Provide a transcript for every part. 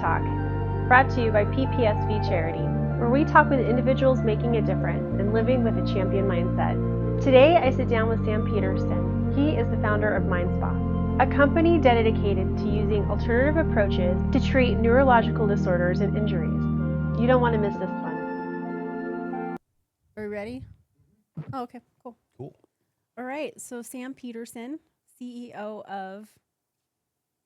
Talk, brought to you by PPSV Charities, where we talk with individuals making a difference and living with a champion mindset. Today, I sit down with Sam Peterson. He is the founder of MindSpa, a company dedicated to using alternative approaches to treat neurological disorders and injuries. You don't want to miss this one. Are we ready? Oh, okay, cool. Cool. All right, so Sam Peterson, CEO of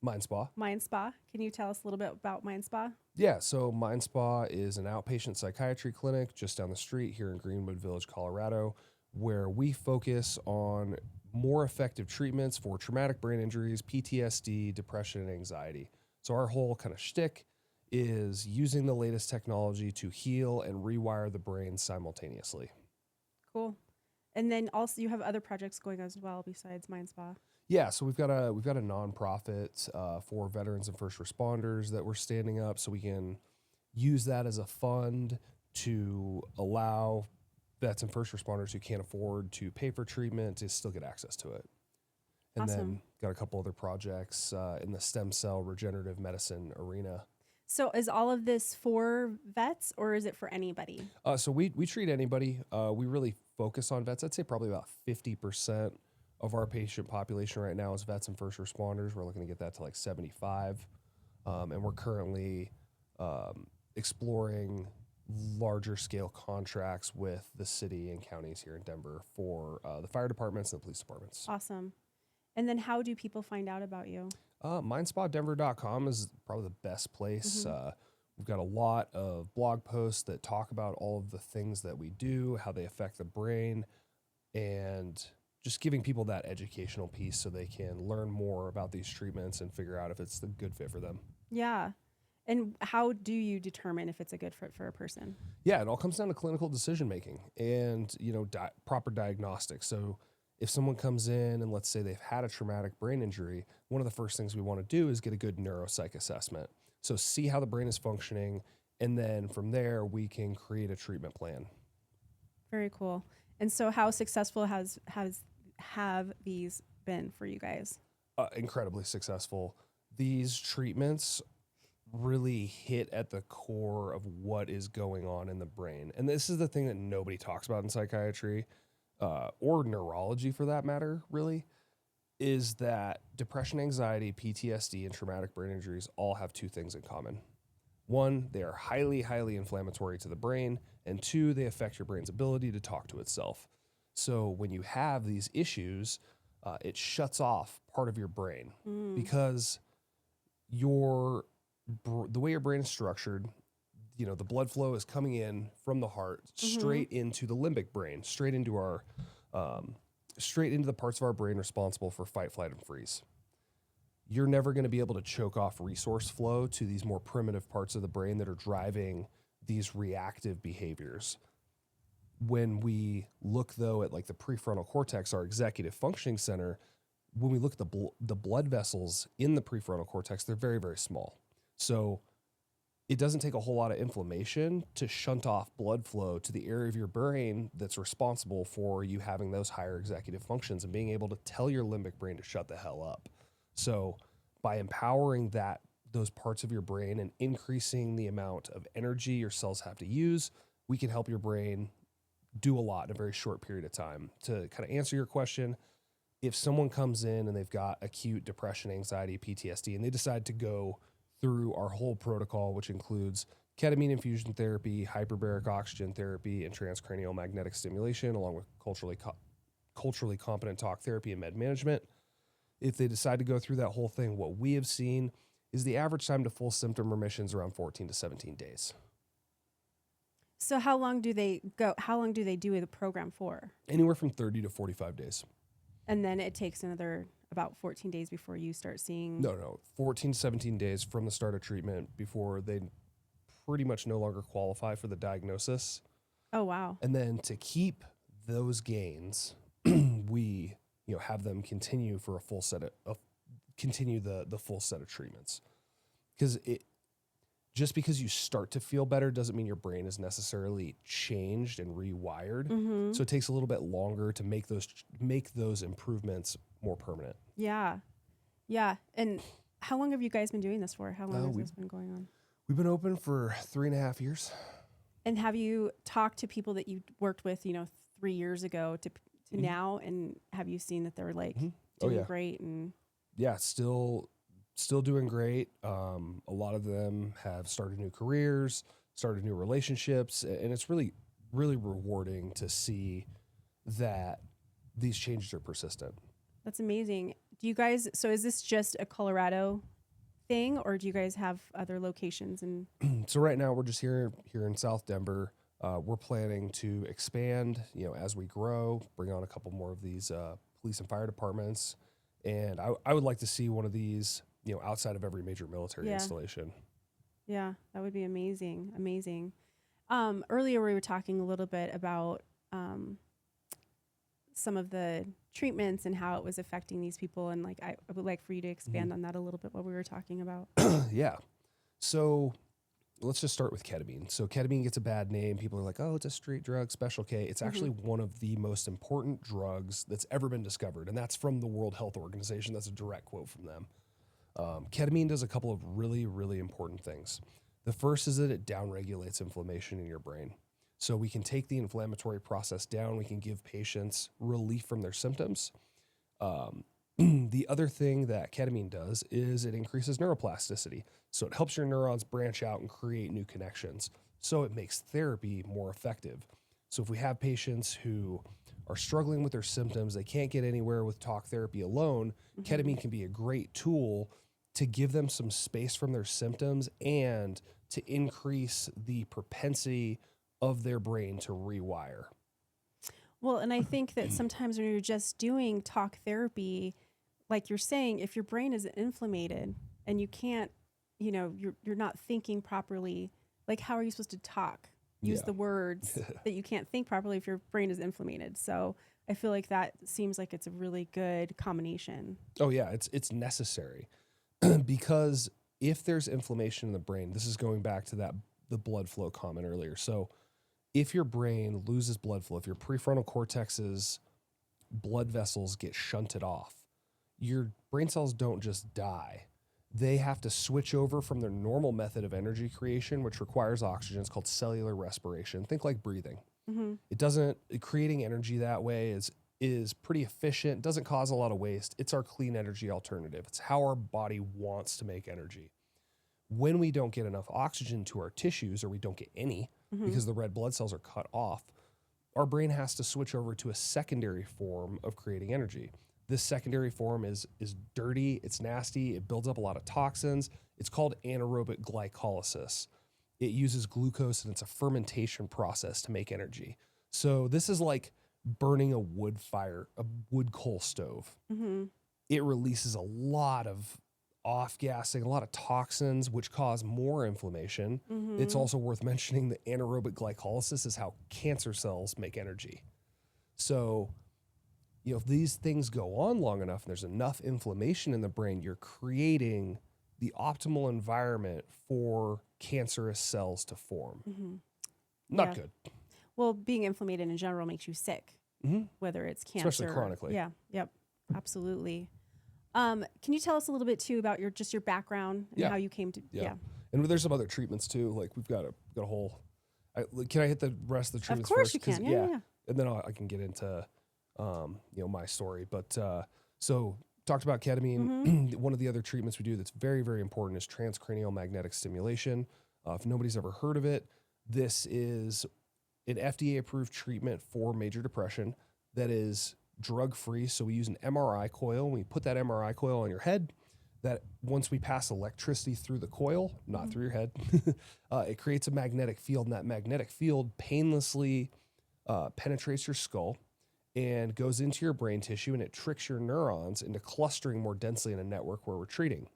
MindSpa. MindSpa. Can you tell us a little bit about MindSpa? Yeah, so MindSpa is an outpatient psychiatry clinic just down the street here in Greenwood Village, Colorado, where we focus on more effective treatments for traumatic brain injuries, PTSD, depression, and anxiety. So our whole kind of shtick is using the latest technology to heal and rewire the brain simultaneously. Cool. And then also you have other projects going on as well besides MindSpa. Yeah, so we've got a nonprofit for veterans and first responders that we're standing up, so we can use that as a fund to allow vets and first responders who can't afford to pay for treatment to still get access to it. And Awesome. then got a couple other projects in the stem cell regenerative medicine arena. So is all of this for vets or is it for anybody? So we treat anybody. We really focus on vets. I'd say probably about 50% of our patient population right now is vets and first responders. We're looking to get that to like 75. And we're currently exploring larger scale contracts with the city and counties here in Denver for the fire departments and the police departments. Awesome. And then how do people find out about you? MindSpaDenver.com is probably the best place. Mm-hmm. We've got a lot of blog posts that talk about all of the things that we do, how they affect the brain, and just giving people that educational piece so they can learn more about these treatments and figure out if it's the good fit for them. Yeah. And how do you determine if it's a good fit for a person? Yeah, it all comes down to clinical decision making and, proper diagnostics. So if someone comes in and let's say they've had a traumatic brain injury, one of the first things we want to do is get a good neuropsych assessment. So see how the brain is functioning, and then from there we can create a treatment plan. Very cool. And so how successful have these been for you guys? Incredibly successful. These treatments really hit at the core of what is going on in the brain. And this is the thing that nobody talks about in psychiatry, or neurology for that matter, really, is that depression, anxiety, PTSD, and traumatic brain injuries all have two things in common. One, they are highly, highly inflammatory to the brain, and two, they affect your brain's ability to talk to itself. So when you have these issues, it shuts off part of your brain because the way your brain is structured, the blood flow is coming in from the heart straight into the limbic brain, straight into the parts of our brain responsible for fight, flight, and freeze. You're never going to be able to choke off resource flow to these more primitive parts of the brain that are driving these reactive behaviors. When we look, though, at like the prefrontal cortex, our executive functioning center, when we look at the blood vessels in the prefrontal cortex, they're very, very small. So it doesn't take a whole lot of inflammation to shunt off blood flow to the area of your brain that's responsible for you having those higher executive functions and being able to tell your limbic brain to shut the hell up. So by empowering those parts of your brain and increasing the amount of energy your cells have to use, we can help your brain do a lot in a very short period of time. To kind of answer your question, if someone comes in and they've got acute depression, anxiety, PTSD, and they decide to go through our whole protocol, which includes ketamine infusion therapy, hyperbaric oxygen therapy, and transcranial magnetic stimulation, along with culturally competent talk therapy and med management. If they decide to go through that whole thing, what we have seen is the average time to full symptom remission is around 14 to 17 days. So how long do they go? How long do they do the program for? Anywhere from 30 to 45 days. And then it takes another about 14 days before you start seeing... No, 14 to 17 days from the start of treatment before they pretty much no longer qualify for the diagnosis. Oh, wow. And then to keep those gains, we have them continue for a full set of continue the full set of treatments. Because just because you start to feel better doesn't mean your brain is necessarily changed and rewired. Mm-hmm. So it takes a little bit longer to make those improvements more permanent. Yeah. And how long have you guys been doing this for? How long has this been going on? We've been open for 3.5 years. And have you talked to people that you worked with, 3 years ago to now, and have you seen that they're like doing great? And yeah, still doing great. A lot of them have started new careers, started new relationships, and it's really, really rewarding to see that these changes are persistent. that's amazing. Do you guys, so is this just a Colorado thing, or do you guys have other locations? And So right now we're just here in South Denver. We're planning to expand, as we grow, bring on a couple more of these police and fire departments. And I would like to see one of these, outside of every major military installation. Yeah, that would be amazing. Amazing. Earlier we were talking a little bit about some of the treatments and how it was affecting these people. And like, I would like for you to expand on that a little bit, what we were talking about. Yeah. So let's just start with ketamine. So ketamine gets a bad name. People are like, oh, it's a street drug, Special K. It's actually one of the most important drugs that's ever been discovered. And that's from the World Health Organization. That's a direct quote from them. Ketamine does a couple of really, really important things. The first is that it downregulates inflammation in your brain. So we can take the inflammatory process down. We can give patients relief from their symptoms. The other thing that ketamine does is it increases neuroplasticity. So it helps your neurons branch out and create new connections. So it makes therapy more effective. So if we have patients who are struggling with their symptoms, they can't get anywhere with talk therapy alone, ketamine can be a great tool to give them some space from their symptoms and to increase the propensity of their brain to rewire. Well, and I think that sometimes when you're just doing talk therapy, like you're saying, if your brain is inflamed and you can't, you're not thinking properly, like how are you supposed to talk? Use the words that you can't think properly if your brain is inflamed. So I feel like that seems like it's a really good combination. Oh yeah, it's necessary because if there's inflammation in the brain, this is going back to the blood flow comment earlier. So if your brain loses blood flow, if your prefrontal cortex's blood vessels get shunted off, your brain cells don't just die. They have to switch over from their normal method of energy creation, which requires oxygen. It's called cellular respiration. Think like breathing. Creating energy that way is pretty efficient, doesn't cause a lot of waste. It's our clean energy alternative. It's how our body wants to make energy. When we don't get enough oxygen to our tissues, or we don't get any because the red blood cells are cut off, our brain has to switch over to a secondary form of creating energy. This secondary form is dirty, it's nasty, it builds up a lot of toxins. It's called anaerobic glycolysis. It uses glucose, and it's a fermentation process to make energy. So this is like burning a wood coal stove. It releases a lot of off-gassing, a lot of toxins, which cause more inflammation. It's also worth mentioning that anaerobic glycolysis is how cancer cells make energy. So, if these things go on long enough and there's enough inflammation in the brain, you're creating the optimal environment for cancerous cells to form. Not good. Well, being inflamed in general makes you sick, whether it's cancer. Especially chronically. Yeah, yep, absolutely. Can you tell us a little bit too about your background and how you came to? Yeah. And there's some other treatments too. Like we've got a whole. Can I hit the rest of the treatments? Of course first? you can. Yeah. And then I can get into, my story. But so talked about ketamine. One of the other treatments we do that's very, very important is transcranial magnetic stimulation. If nobody's ever heard of it, this is an FDA-approved treatment for major depression that is drug-free. So we use an MRI coil. We put that MRI coil on your head. That once we pass electricity through the coil, not through your head, it creates a magnetic field, and that magnetic field painlessly penetrates your skull and goes into your brain tissue, and it tricks your neurons into clustering more densely in a network where we're treating.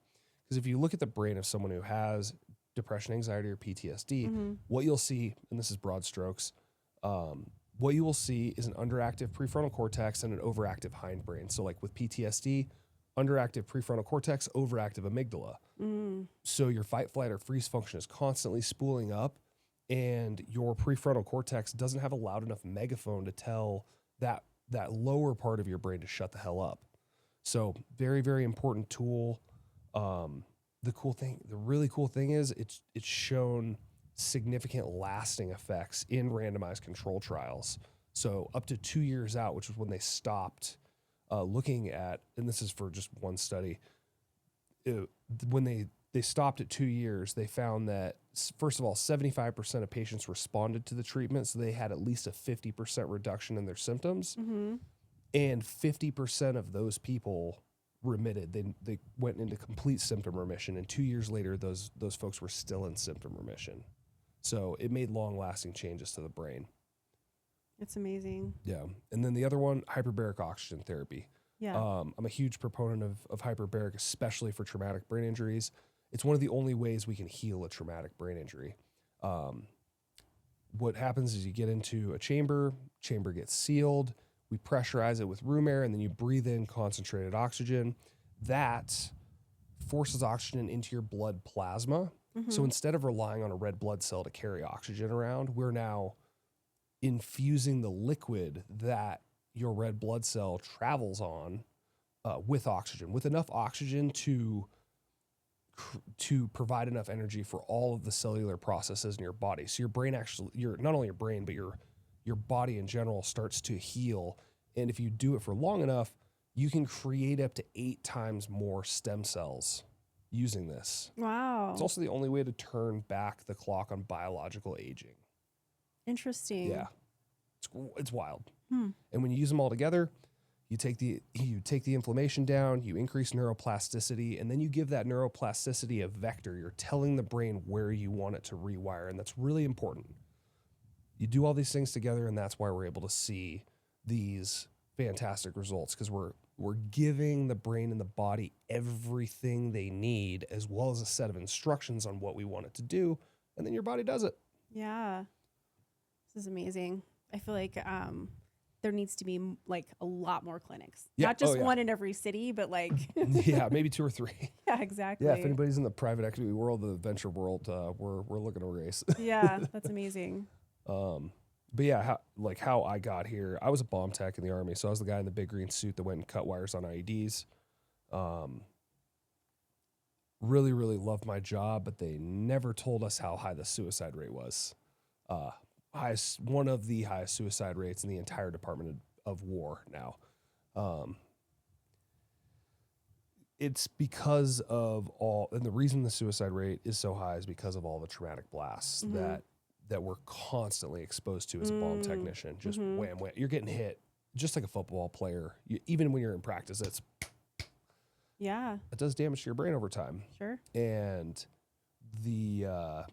Because if you look at the brain of someone who has depression, anxiety, or PTSD, what you'll see, and this is broad strokes, what you will see is an underactive prefrontal cortex and an overactive hindbrain. So like with PTSD, underactive prefrontal cortex, overactive amygdala. So your fight, flight, or freeze function is constantly spooling up, and your prefrontal cortex doesn't have a loud enough megaphone to tell that lower part of your brain to shut the hell up. So very, very important tool. the really cool thing is it's shown significant lasting effects in randomized control trials. So up to 2 years out, which was when they stopped looking at, and this is for just one study, when they stopped at 2 years, they found that, first of all, 75% of patients responded to the treatment, so they had at least a 50% reduction in their symptoms, and 50% of those people remitted. They went into complete symptom remission, and 2 years later, those folks were still in symptom remission. So it made long-lasting changes to the brain. It's amazing. Yeah. And then the other one, hyperbaric oxygen therapy. Yeah. I'm a huge proponent of hyperbaric, especially for traumatic brain injuries. It's one of the only ways we can heal a traumatic brain injury. What happens is you get into a chamber gets sealed, we pressurize it with room air, and then you breathe in concentrated oxygen. That forces oxygen into your blood plasma. So instead of relying on a red blood cell to carry oxygen around, we're now infusing the liquid that your red blood cell travels on with oxygen, with enough oxygen to provide enough energy for all of the cellular processes in your body. So your brain not only your brain, but your body in general starts to heal. And if you do it for long enough, you can create up to 8 times more stem cells using this. Wow. It's also the only way to turn back the clock on biological aging. Interesting. Yeah. It's wild. And when you use them all together, you take the inflammation down, you increase neuroplasticity, and then you give that neuroplasticity a vector. You're telling the brain where you want it to rewire, and that's really important. You do all these things together, and that's why we're able to see these fantastic results, because we're giving the brain and the body everything they need, as well as a set of instructions on what we want it to do, and then your body does it. Yeah. This is amazing. I feel like there needs to be like a lot more clinics. Yeah. Not just one in every city, but like Yeah, maybe 2 or 3. Yeah, exactly. Yeah, if anybody's in the private equity world, the venture world, we're looking to race. Yeah, that's amazing. But yeah, how I got here, I was a bomb tech in the Army, so I was the guy in the big green suit that went and cut wires on IEDs. Really, really loved my job, but they never told us how high the suicide rate was. One of the highest suicide rates in the entire Department of War now. It's because of and the reason the suicide rate is so high is because of all the traumatic blasts that we're constantly exposed to as a bomb technician. Just wham, wham. You're getting hit just like a football player. Even when you're in practice, it does damage to your brain over time. Sure. And the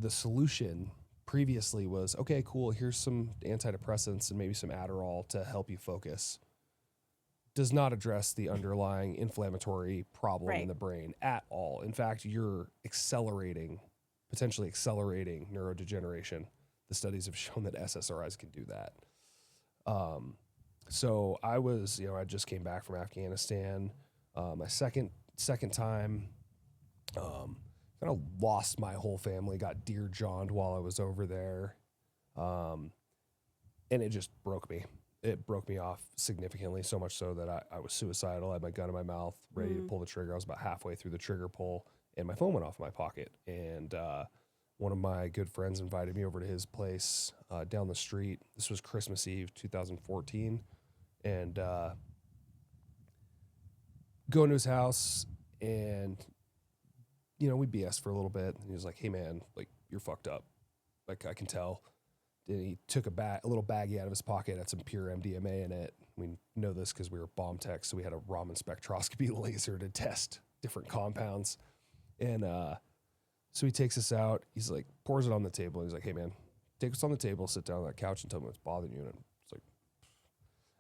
solution previously was, okay, cool, here's some antidepressants and maybe some Adderall to help you focus. Does not address the underlying inflammatory problem in the brain at all. In fact, you're potentially accelerating neurodegeneration. The studies have shown that SSRIs can do that. So I just came back from Afghanistan. My second time, kind of lost my whole family, got deer jawned while I was over there. And it just broke me. It broke me off significantly, so much so that I was suicidal. I had my gun in my mouth, ready to pull the trigger. I was about halfway through the trigger pull, and my phone went off in my pocket. And one of my good friends invited me over to his place down the street. This was Christmas Eve, 2014. And go into his house, and we BS for a little bit. And he was like, "Hey man, like, you're fucked up. Like, I can tell." And he took a little baggie out of his pocket, had some pure MDMA in it. We know this because we were bomb techs, so we had a Raman spectroscopy laser to test different compounds. And so he takes us out. He's like, pours it on the table. He's like, "Hey man, take us on the table, sit down on that couch, and tell me what's bothering you." And it's like,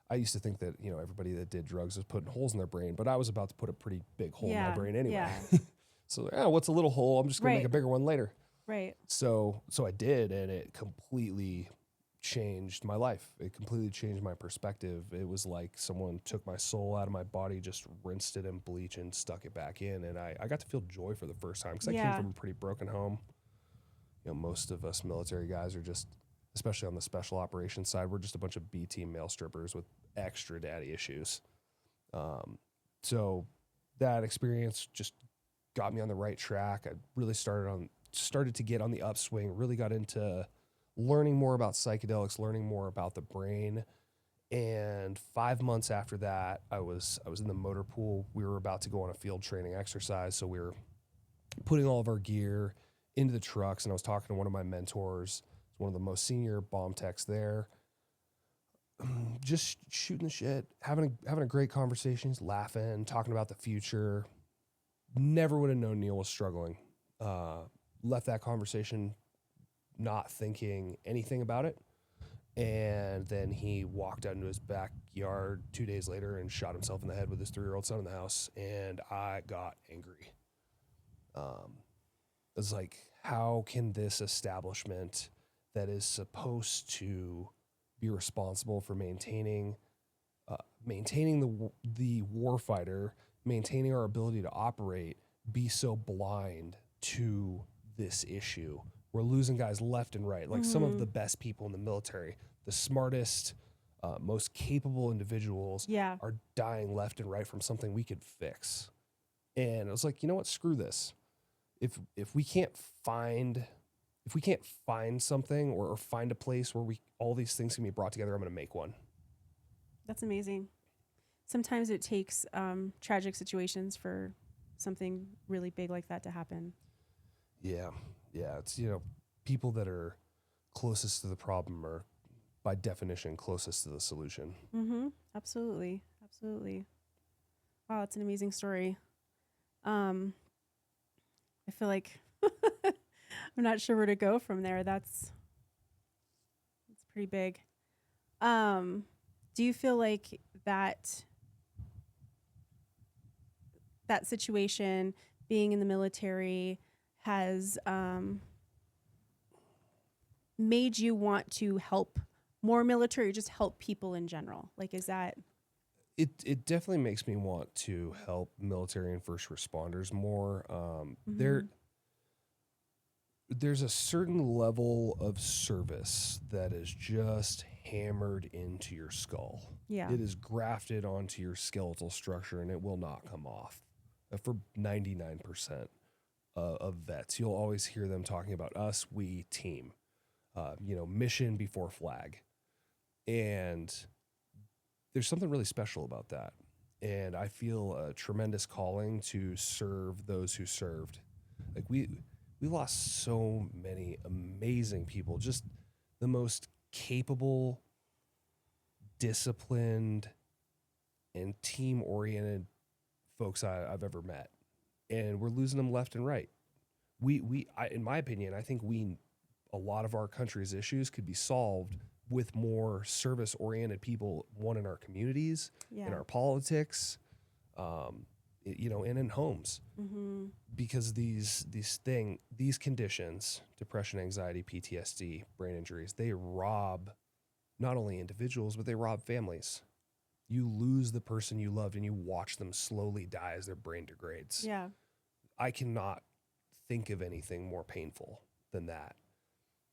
I used to think that everybody that did drugs was putting holes in their brain, but I was about to put a pretty big hole in my brain anyway. Yeah. So what's a little hole? I'm just gonna make a bigger one later. Right. So I did, and it completely changed my life. It completely changed my perspective. It was like someone took my soul out of my body, just rinsed it in bleach and stuck it back in. And I got to feel joy for the first time, because I came from a pretty broken home. Most of us military guys are just, especially on the special operations side, we're just a bunch of B-team male strippers with extra daddy issues. So that experience just got me on the right track. I really started to get on the upswing, really got into learning more about psychedelics, learning more about the brain. And 5 months after that, I was in the motor pool. We were about to go on a field training exercise. So we were putting all of our gear into the trucks, and I was talking to one of my mentors, one of the most senior bomb techs there, just shooting the shit, having a great conversation, laughing, talking about the future. Never would have known Neil was struggling. Left that conversation not thinking anything about it. And then he walked out into his backyard 2 days later and shot himself in the head with his 3-year-old son in the house. And I got angry. It was like, how can this establishment that is supposed to be responsible for maintaining the warfighter, maintaining our ability to operate, be so blind to this issue? We're losing guys left and right. Like some of the best people in the military, the smartest, most capable individuals are dying left and right from something we could fix. And I was like, you know what? Screw this. If we can't find something or find a place where all these things can be brought together, I'm going to make one. That's amazing. Sometimes it takes tragic situations for something really big like that to happen. Yeah. It's, people that are closest to the problem are by definition closest to the solution. Mm-hmm. Absolutely. Wow, that's an amazing story. I feel like I'm not sure where to go from there. That's pretty big. Do you feel like that situation, being in the military, has made you want to help more military or just help people in general? Like, is that... It definitely makes me want to help military and first responders more. There's a certain level of service that is just hammered into your skull. Yeah. It is grafted onto your skeletal structure, and it will not come off. For 99% of vets, you'll always hear them talking about us, we, team. Mission before flag. And there's something really special about that. And I feel a tremendous calling to serve those who served. Like we lost so many amazing people, just the most capable, disciplined, and team-oriented folks I've ever met. And we're losing them left and right. In my opinion, I think a lot of our country's issues could be solved with more service-oriented people, one in our communities, in our politics, and in homes. Mm-hmm. Because these conditions, depression, anxiety, PTSD, brain injuries, they rob not only individuals, but they rob families. You lose the person you loved and you watch them slowly die as their brain degrades. Yeah. I cannot think of anything more painful than that.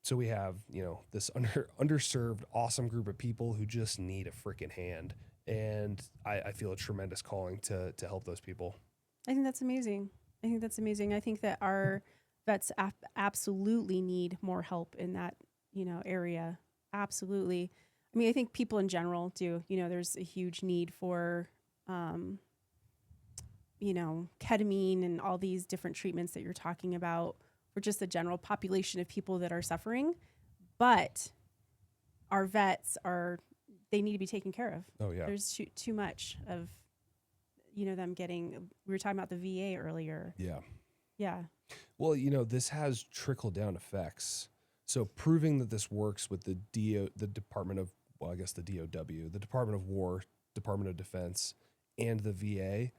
So we have, this underserved, awesome group of people who just need a freaking hand. And I feel a tremendous calling to help those people. I think that's amazing. I think that our vets absolutely need more help in that, area. Absolutely. I mean, I think people in general do. There's a huge need for, ketamine and all these different treatments that you're talking about for just the general population of people that are suffering. But our vets they need to be taken care of. Oh, yeah. There's too much of, them getting, we were talking about the VA earlier. Yeah. Yeah. Well, this has trickle down effects. So proving that this works with the Department of, the DOW, the Department of War, Department of Defense, and the VA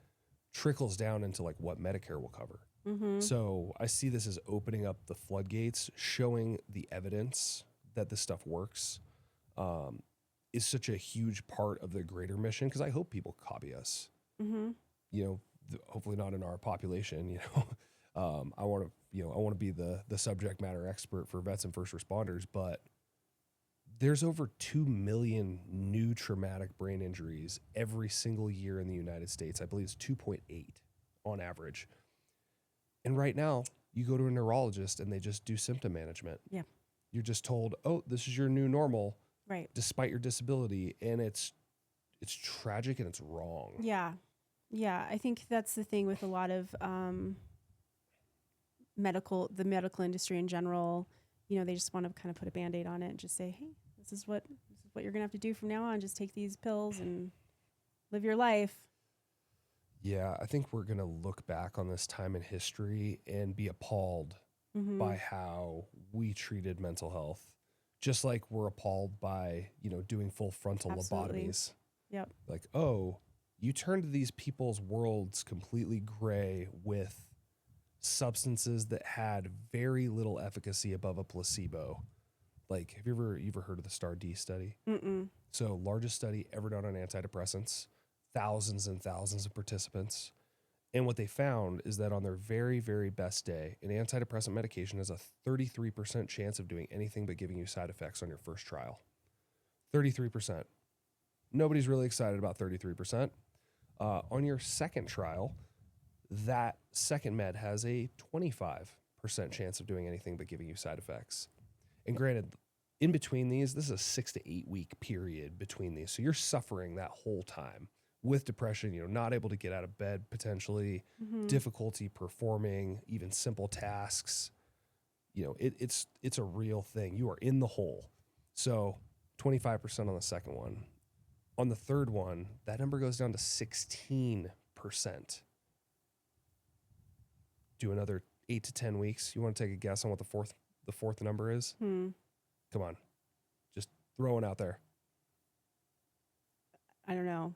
trickles down into like what Medicare will cover. Mm-hmm. So I see this as opening up the floodgates, showing the evidence that this stuff works, is such a huge part of the greater mission. Because I hope people copy us. Mm-hmm. Hopefully not in our population. I want to be the subject matter expert for vets and first responders, but there's over 2 million new traumatic brain injuries every single year in the United States. I believe it's 2.8 on average. And right now, you go to a neurologist and they just do symptom management. Yeah. You're just told, oh, this is your new normal, Right. despite your disability. And it's tragic and it's wrong. Yeah. Yeah. I think that's the thing with a lot of the medical industry in general. You know, they just want to kind of put a Band-Aid on it and just say, hey, this is what you're going to have to do from now on. Just take these pills and live your life. Yeah, I think we're going to look back on this time in history and be appalled by how we treated mental health. Just like we're appalled by, doing full frontal Absolutely. lobotomies. Yep. Like, oh, you turned these people's worlds completely gray with substances that had very little efficacy above a placebo. Like, have you ever heard of the STAR-D study? Mm-mm. So, largest study ever done on antidepressants, thousands and thousands of participants. And what they found is that on their very, very best day, an antidepressant medication has a 33% chance of doing anything but giving you side effects on your first trial. 33%. Nobody's really excited about 33%. On your second trial, that second med has a 25% chance of doing anything but giving you side effects. And granted, in between these, this is a 6 to 8 week period between these. So you're suffering that whole time with depression, not able to get out of bed potentially, difficulty performing even simple tasks. It's a real thing. You are in the hole. So 25% on the second one. On the third one, that number goes down to 16%. Do another 8 to 10 weeks. You want to take a guess on what the fourth number is? Come on. Just throw it out there. I don't know.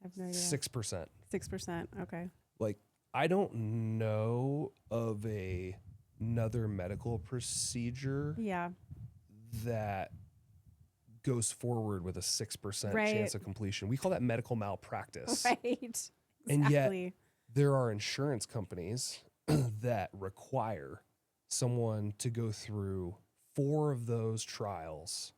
I have no idea. 6%. 6%. Okay. Like, I don't know of another medical procedure Yeah. that goes forward with a 6% Right. chance of completion. We call that medical malpractice. Right. Exactly. And yet there are insurance companies that require someone to go through 4 of those trials,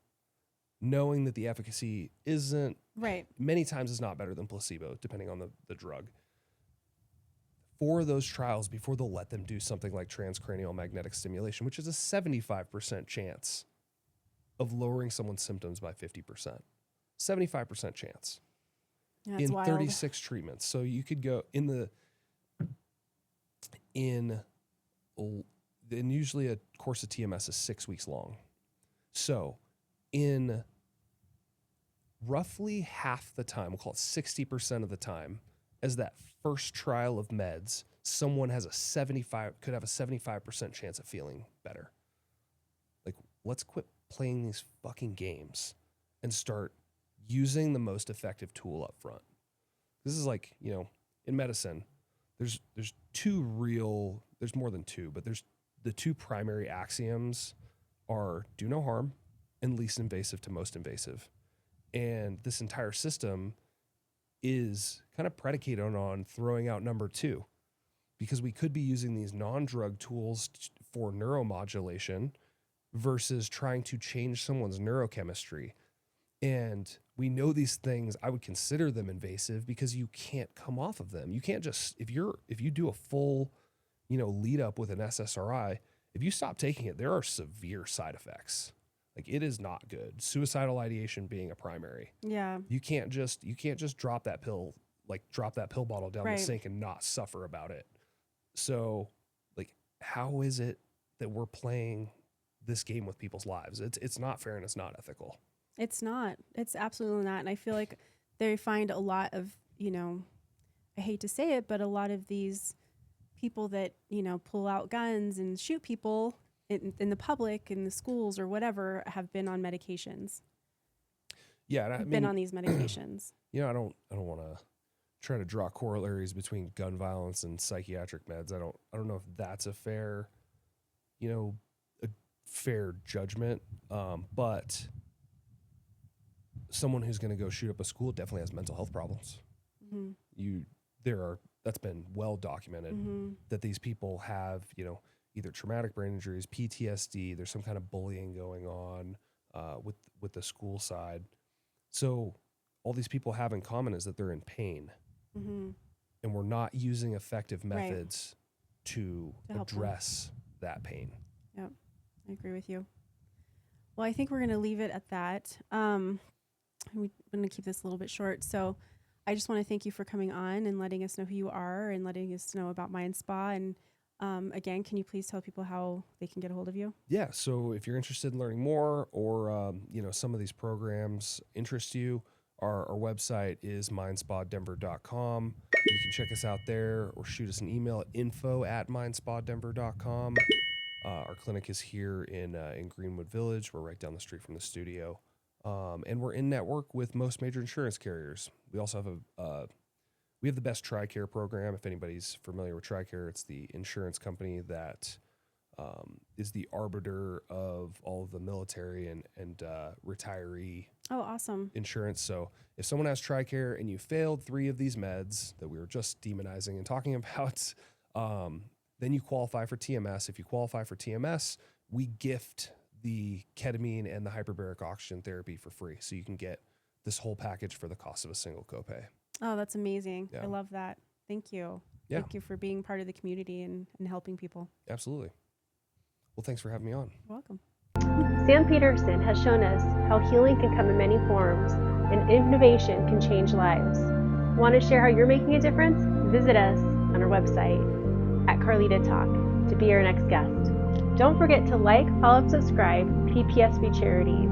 knowing that the efficacy isn't, right. many times is not better than placebo, depending on the drug. 4 of those trials before they'll let them do something like transcranial magnetic stimulation, which is a 75% chance of lowering someone's symptoms by 50%. 75% chance. That's in wild. 36 treatments. So you could go in usually a course of TMS is 6 weeks long. So in roughly half the time, we'll call it 60% of the time, as that first trial of meds, someone could have a 75% chance of feeling better. Like, let's quit playing these fucking games and start using the most effective tool up front. This is like, in medicine, there's more than 2, but there's the 2 primary axioms are do no harm and least invasive to most invasive. And this entire system is kind of predicated on throwing out number 2, because we could be using these non-drug tools for neuromodulation versus trying to change someone's neurochemistry. And we know these things, I would consider them invasive because you can't come off of them. You can't just, if you do a full, lead up with an SSRI, if you stop taking it, there are severe side effects. Like, it is not good. Suicidal ideation being a primary. Yeah. You can't just drop that pill bottle down Right. the sink and not suffer about it. So, like, how is it that we're playing this game with people's lives? It's not fair and it's not ethical. It's not. It's absolutely not. And I feel like they find a lot of, I hate to say it, but a lot of these people that, pull out guns and shoot people in the public, in the schools or whatever, have been on medications. Yeah. And Been on these medications. I don't want to try to draw corollaries between gun violence and psychiatric meds. I don't know if that's a fair, a fair judgment. But someone who's going to go shoot up a school definitely has mental health problems. That's been well documented that these people have, either traumatic brain injuries, PTSD, there's some kind of bullying going on with the school side. So all these people have in common is that they're in pain, and we're not using effective methods to help them. address that pain. Yep, I agree with you. Well, I think we're going to leave it at that. We're going to keep this a little bit short. So I just want to thank you for coming on and letting us know who you are and letting us know about MindSpa. And again, can you please tell people how they can get a hold of you? Yeah. So if you're interested in learning more, or some of these programs interest you, our website is mindspadenver.com. You can check us out there or shoot us an email at info@mindspadenver.com. Our clinic is here in Greenwood Village. We're right down the street from the studio. And we're in network with most major insurance carriers. We also have we have the best TRICARE program. If anybody's familiar with TRICARE, it's the insurance company that is the arbiter of all of the military and retiree insurance. So if someone has TRICARE and you failed 3 of these meds that we were just demonizing and talking about, then you qualify for TMS. If you qualify for TMS, we gift the ketamine and the hyperbaric oxygen therapy for free. So you can get this whole package for the cost of a single copay. Oh, that's amazing. Yeah. I love that. Thank you. Yeah. Thank you for being part of the community and helping people. Absolutely. Well, thanks for having me on. You're welcome. Sam Peterson has shown us how healing can come in many forms and innovation can change lives. Want to share how you're making a difference? Visit us on our website at Carlita Talk to be our next guest. Don't forget to like, follow, and subscribe PPSV Charities